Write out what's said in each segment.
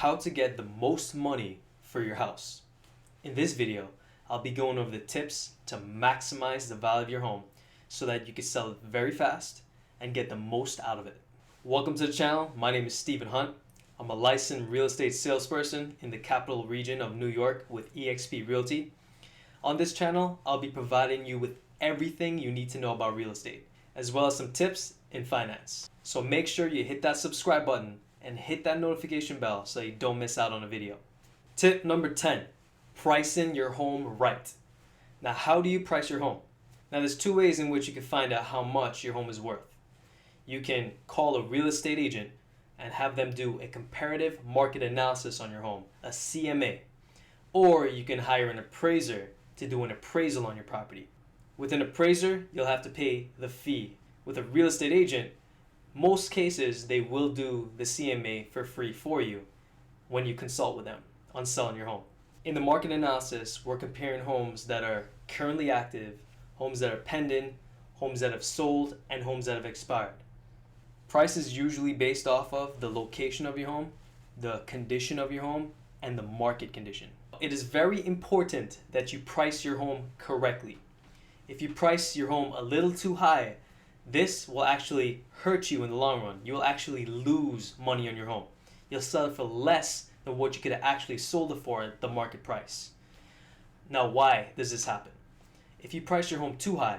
how to get the most money for your house. In this video, I'll be going over the tips to maximize the value of your home so that you can sell it very fast and get the most out of it. Welcome to the channel. My name is Stephen Hunt. I'm a licensed real estate salesperson in the capital region of New York with eXp Realty. On this channel, I'll be providing you with everything you need to know about real estate, as well as some tips in finance. So make sure you hit that subscribe button and hit that notification bell so you don't miss out on a video. Tip number 10, pricing your home right. Now, how do you price your home? Now, there's two ways in which you can find out how much your home is worth. You can call a real estate agent and have them do a comparative market analysis on your home, a CMA. Or you can hire an appraiser to do an appraisal on your property. With an appraiser, you'll have to pay the fee. With a real estate agent, most cases they will do the CMA for free for you when you consult with them on selling your home. In the market analysis, we're comparing homes that are currently active, homes that are pending, homes that have sold, and homes that have expired. Price is usually based off of the location of your home, the condition of your home, and the market condition. It is very important that you price your home correctly. If you price your home a little too high, this will actually hurt you in the long run. You will actually lose money on your home. You'll sell it for less than what you could have actually sold it for at the market price. Now, why does this happen? If you price your home too high,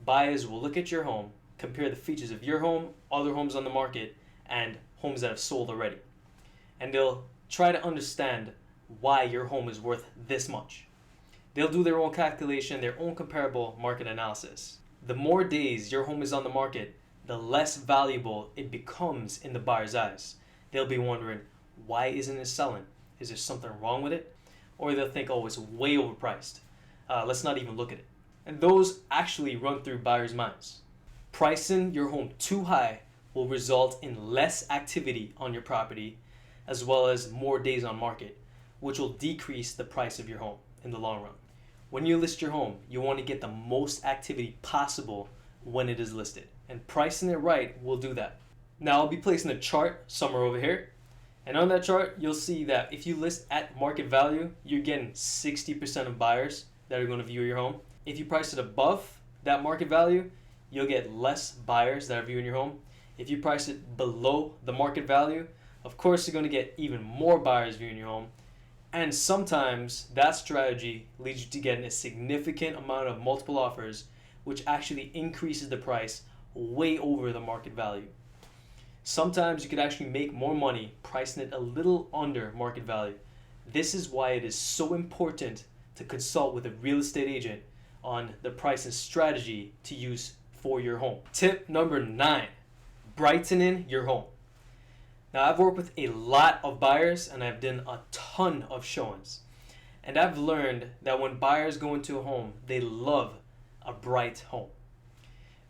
buyers will look at your home, compare the features of your home, other homes on the market, and homes that have sold already. And they'll try to understand why your home is worth this much. They'll do their own calculation, their own comparable market analysis. The more days your home is on the market, the less valuable it becomes in the buyer's eyes. They'll be wondering, why isn't it selling? Is there something wrong with it? Or they'll think, oh, it's way overpriced. Let's not even look at it. And those actually run through buyers' minds. Pricing your home too high will result in less activity on your property, as well as more days on market, which will decrease the price of your home in the long run. When you list your home, you want to get the most activity possible when it is listed, and pricing it right will do that. Now, I'll be placing a chart somewhere over here, and on that chart, you'll see that if you list at market value, you're getting 60% of buyers that are going to view your home. If you price it above that market value, you'll get less buyers that are viewing your home. If you price it below the market value, of course, you're going to get even more buyers viewing your home. And sometimes that strategy leads you to getting a significant amount of multiple offers, which actually increases the price way over the market value. Sometimes you could actually make more money pricing it a little under market value. This is why it is so important to consult with a real estate agent on the pricing strategy to use for your home. Tip number 9, brightening your home. Now, I've worked with a lot of buyers and I've done a ton of showings. And I've learned that when buyers go into a home, they love a bright home.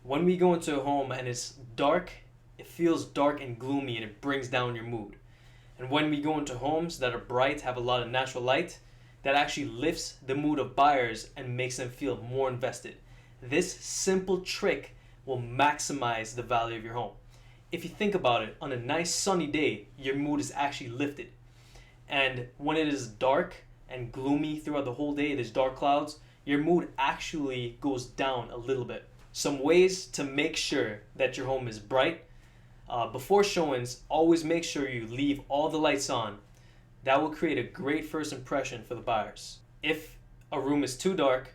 When we go into a home and it's dark, it feels dark and gloomy and it brings down your mood. And when we go into homes that are bright, have a lot of natural light, that actually lifts the mood of buyers and makes them feel more invested. This simple trick will maximize the value of your home. If you think about it, on a nice sunny day, your mood is actually lifted. And when it is dark and gloomy throughout the whole day, there's dark clouds, your mood actually goes down a little bit. Some ways to make sure that your home is bright. Before showings, always make sure you leave all the lights on. That will create a great first impression for the buyers. If a room is too dark,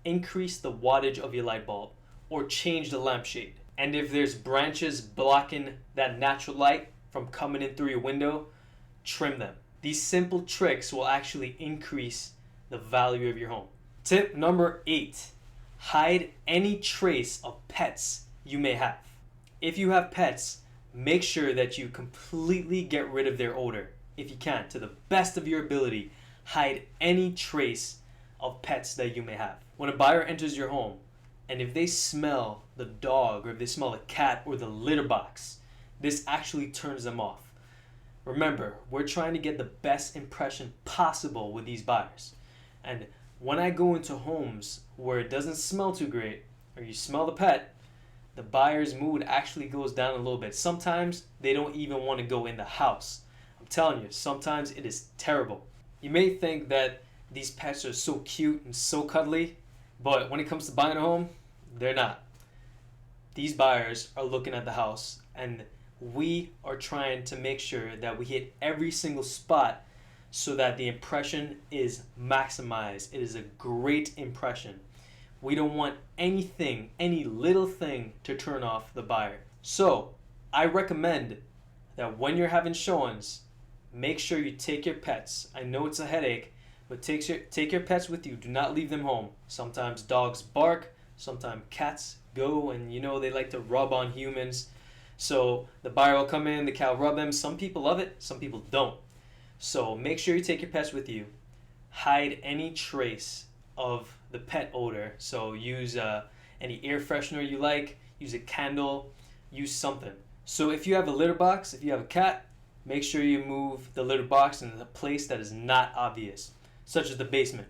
increase the wattage of your light bulb or change the lampshade. And if there's branches blocking that natural light from coming in through your window, trim them. These simple tricks will actually increase the value of your home. Tip number 8, hide any trace of pets you may have. If you have pets, make sure that you completely get rid of their odor. If you can, to the best of your ability, hide any trace of pets that you may have. When a buyer enters your home, and if they smell the dog or if they smell the cat or the litter box, this actually turns them off. Remember, we're trying to get the best impression possible with these buyers. And when I go into homes where it doesn't smell too great, or you smell the pet, the buyer's mood actually goes down a little bit. Sometimes they don't even want to go in the house. I'm telling you, sometimes it is terrible. You may think that these pets are so cute and so cuddly, but when it comes to buying a home, they're not. These buyers are looking at the house, and we are trying to make sure that we hit every single spot so that the impression is maximized. It is a great impression. We don't want anything, any little thing to turn off the buyer. So I recommend that when you're having showings, make sure you take your pets. I know it's a headache, but take your pets with you. Do not leave them home. Sometimes dogs bark, sometimes cats go, and they like to rub on humans. So the buyer will come in, the cat will rub them. Some people love it, some people don't. So make sure you take your pets with you. Hide any trace of the pet odor. So use any air freshener you like, use a candle, use something. So if you have a litter box, if you have a cat, make sure you move the litter box in a place that is not obvious, such as the basement.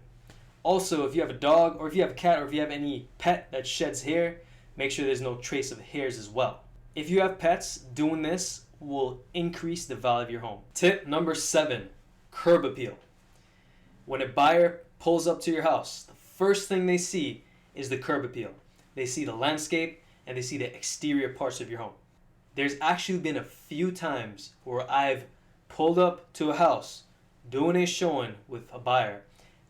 Also, if you have a dog, or if you have a cat, or if you have any pet that sheds hair, make sure there's no trace of hairs as well. If you have pets, doing this will increase the value of your home. Tip number 7, curb appeal. When a buyer pulls up to your house, the first thing they see is the curb appeal. They see the landscape and they see the exterior parts of your home. There's actually been a few times where I've pulled up to a house doing a showing with a buyer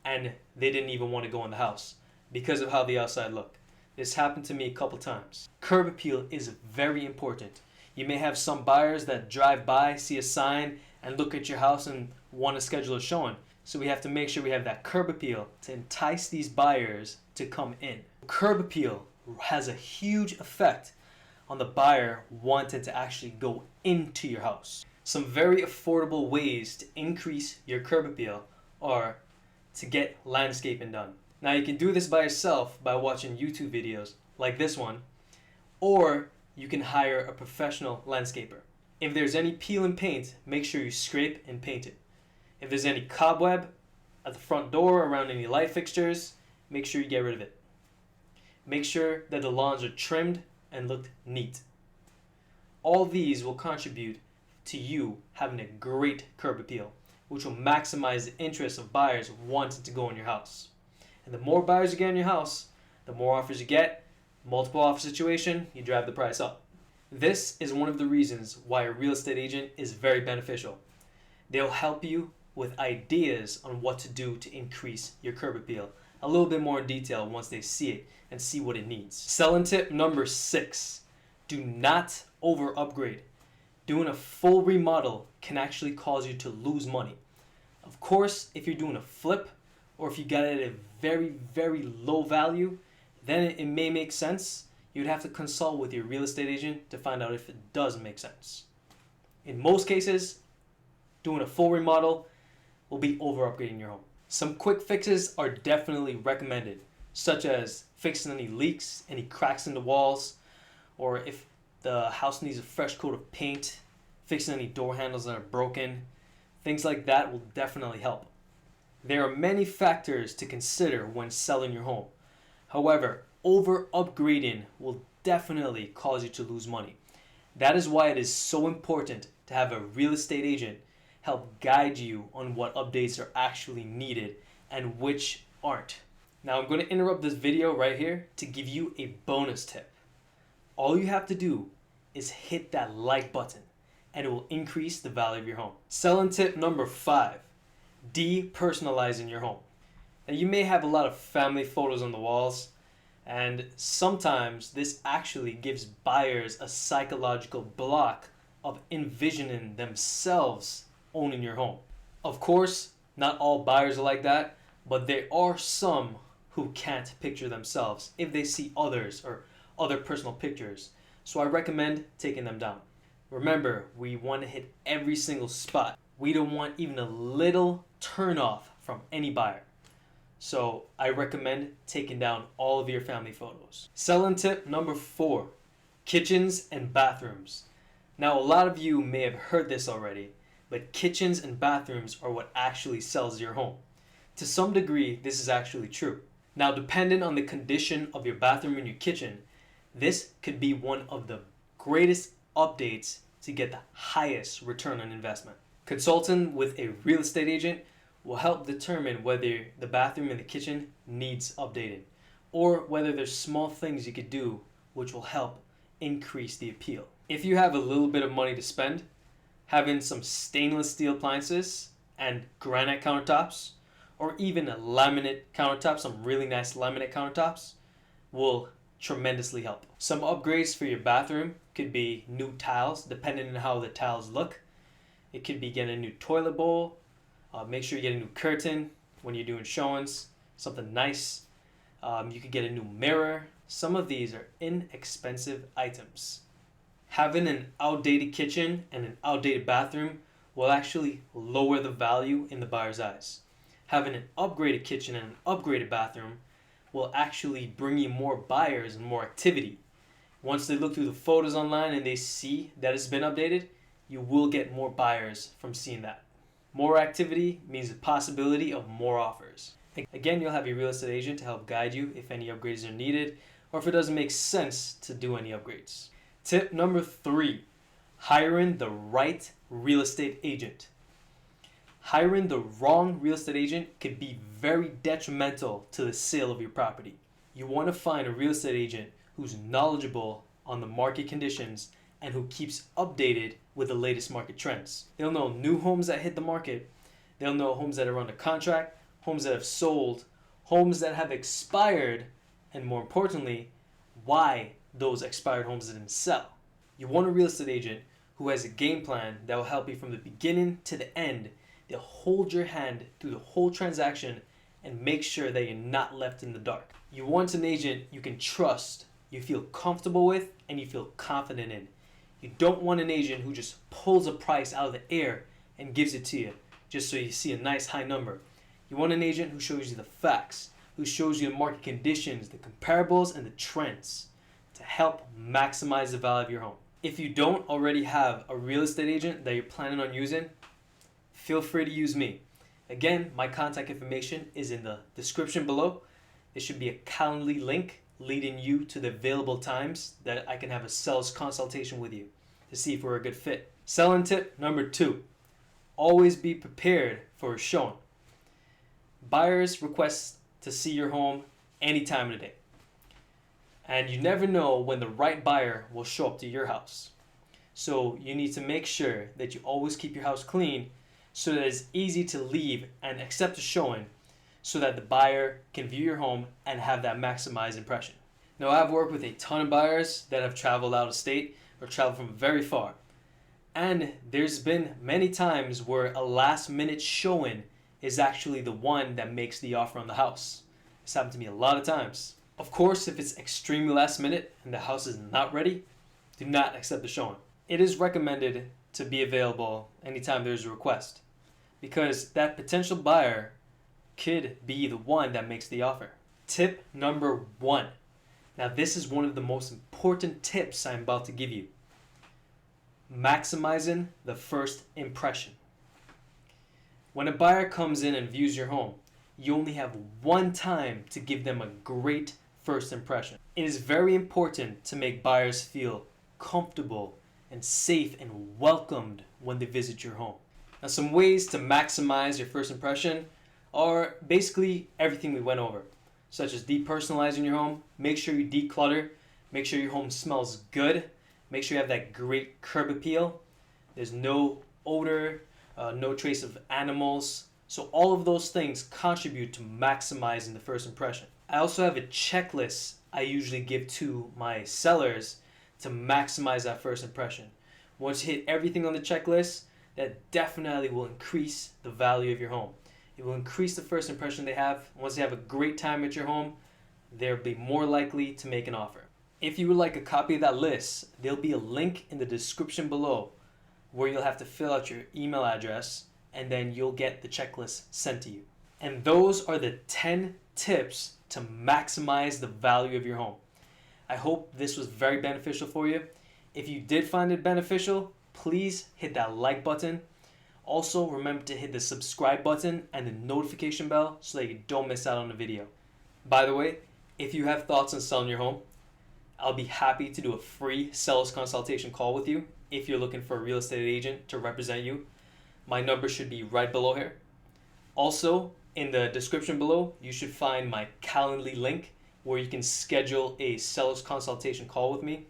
and they didn't even want to go in the house because of how the outside looked. This happened to me a couple times. Curb appeal is very important. You may have some buyers that drive by, see a sign, and look at your house and want to schedule a showing. So we have to make sure we have that curb appeal to entice these buyers to come in. Curb appeal has a huge effect on the buyer wanting to actually go into your house. Some very affordable ways to increase your curb appeal are to get landscaping done. Now you can do this by yourself by watching YouTube videos like this one, or you can hire a professional landscaper. If there's any peel and paint, make sure you scrape and paint it. If there's any cobweb at the front door around any light fixtures, make sure you get rid of it. Make sure that the lawns are trimmed and look neat. All these will contribute to you having a great curb appeal, which will maximize the interest of buyers wanting to go in your house. And the more buyers you get in your house, the more offers you get. Multiple offer situation, you drive the price up. This is one of the reasons why a real estate agent is very beneficial. They'll help you with ideas on what to do to increase your curb appeal a little bit more in detail once they see it and see what it needs. Selling tip number 6, do not over upgrade. Doing a full remodel can actually cause you to lose money. Of course, if you're doing a flip or if you got it at a very, very low value, then it may make sense. You'd have to consult with your real estate agent to find out if it does make sense. In most cases, doing a full remodel will be over upgrading your home. Some quick fixes are definitely recommended, such as fixing any leaks, any cracks in the walls, or if the house needs a fresh coat of paint, fixing any door handles that are broken. Things like that will definitely help. There are many factors to consider when selling your home. However, over upgrading will definitely cause you to lose money. That is why it is so important to have a real estate agent help guide you on what updates are actually needed and which aren't. Now I'm going to interrupt this video right here to give you a bonus tip. All you have to do is hit that like button and it will increase the value of your home. Selling tip number 5, depersonalizing your home. Now you may have a lot of family photos on the walls, and sometimes this actually gives buyers a psychological block of envisioning themselves owning your home. Of course, not all buyers are like that, but there are some who can't picture themselves if they see others or other personal pictures. So I recommend taking them down. Remember, we want to hit every single spot. We don't want even a little turnoff from any buyer. So I recommend taking down all of your family photos. Selling tip number 4, kitchens and bathrooms. Now a lot of you may have heard this already, but kitchens and bathrooms are what actually sells your home. To some degree, this is actually true. Now, depending on the condition of your bathroom and your kitchen, this could be one of the greatest updates to get the highest return on investment. Consulting with a real estate agent will help determine whether the bathroom and the kitchen needs updated, or whether there's small things you could do which will help increase the appeal. If you have a little bit of money to spend, having some stainless steel appliances and granite countertops, or even a laminate countertop, some really nice laminate countertops, will tremendously help. Some upgrades for your bathroom could be new tiles, depending on how the tiles look. It could be getting a new toilet bowl. Make sure you get a new curtain when you're doing showings, something nice. You could get a new mirror. Some of these are inexpensive items. Having an outdated kitchen and an outdated bathroom will actually lower the value in the buyer's eyes. Having an upgraded kitchen and an upgraded bathroom will actually bring you more buyers and more activity. Once they look through the photos online and they see that it's been updated, you will get more buyers from seeing that. More activity means the possibility of more offers. Again, you'll have your real estate agent to help guide you if any upgrades are needed or if it doesn't make sense to do any upgrades. Tip number 3, hiring the right real estate agent. Hiring the wrong real estate agent could be very detrimental to the sale of your property. You want to find a real estate agent who's knowledgeable on the market conditions and who keeps updated with the latest market trends. They'll know new homes that hit the market. They'll know homes that are under contract, homes that have sold, homes that have expired, and more importantly, why those expired homes didn't sell. You want a real estate agent who has a game plan that will help you from the beginning to the end. They'll hold your hand through the whole transaction and make sure that you're not left in the dark. You want an agent you can trust, you feel comfortable with, and you feel confident in. You don't want an agent who just pulls a price out of the air and gives it to you just so you see a nice high number. You want an agent who shows you the facts, who shows you the market conditions, the comparables, and the trends to help maximize the value of your home. If you don't already have a real estate agent that you're planning on using, feel free to use me. Again, my contact information is in the description below. There should be a Calendly link leading you to the available times that I can have a sales consultation with you to see if we're a good fit. Selling tip number 2, always be prepared for a showing. Buyers request to see your home any time of the day. And you never know when the right buyer will show up to your house. So you need to make sure that you always keep your house clean so that it's easy to leave and accept a showing so that the buyer can view your home and have that maximized impression. Now, I've worked with a ton of buyers that have traveled out of state or traveled from very far. And there's been many times where a last minute showing is actually the one that makes the offer on the house. It's happened to me a lot of times. Of course, if it's extremely last minute and the house is not ready, do not accept the showing. It is recommended to be available anytime there's a request because that potential buyer could be the one that makes the offer. Tip number 1. Now, this is one of the most important tips I'm about to give you. Maximizing the first impression. When a buyer comes in and views your home, you only have one time to give them a great first impression. It is very important to make buyers feel comfortable and safe and welcomed when they visit your home. Now, some ways to maximize your first impression are basically everything we went over, such as depersonalizing your home. Make sure you declutter. Make sure your home smells good. Make sure you have that great curb appeal. There's no odor, no trace of animals. So all of those things contribute to maximizing the first impression. I also have a checklist I usually give to my sellers to maximize that first impression. Once you hit everything on the checklist, that definitely will increase the value of your home. It will increase the first impression they have. Once they have a great time at your home, they'll be more likely to make an offer. If you would like a copy of that list, there'll be a link in the description below where you'll have to fill out your email address and then you'll get the checklist sent to you. And those are the 10 tips to maximize the value of your home. I hope this was very beneficial for you. If you did find it beneficial, please hit that like button. Also, remember to hit the subscribe button and the notification bell so that you don't miss out on the video. By the way, if you have thoughts on selling your home, I'll be happy to do a free sales consultation call with you if you're looking for a real estate agent to represent you. My number should be right below here. Also, in the description below, you should find my Calendly link where you can schedule a seller's consultation call with me.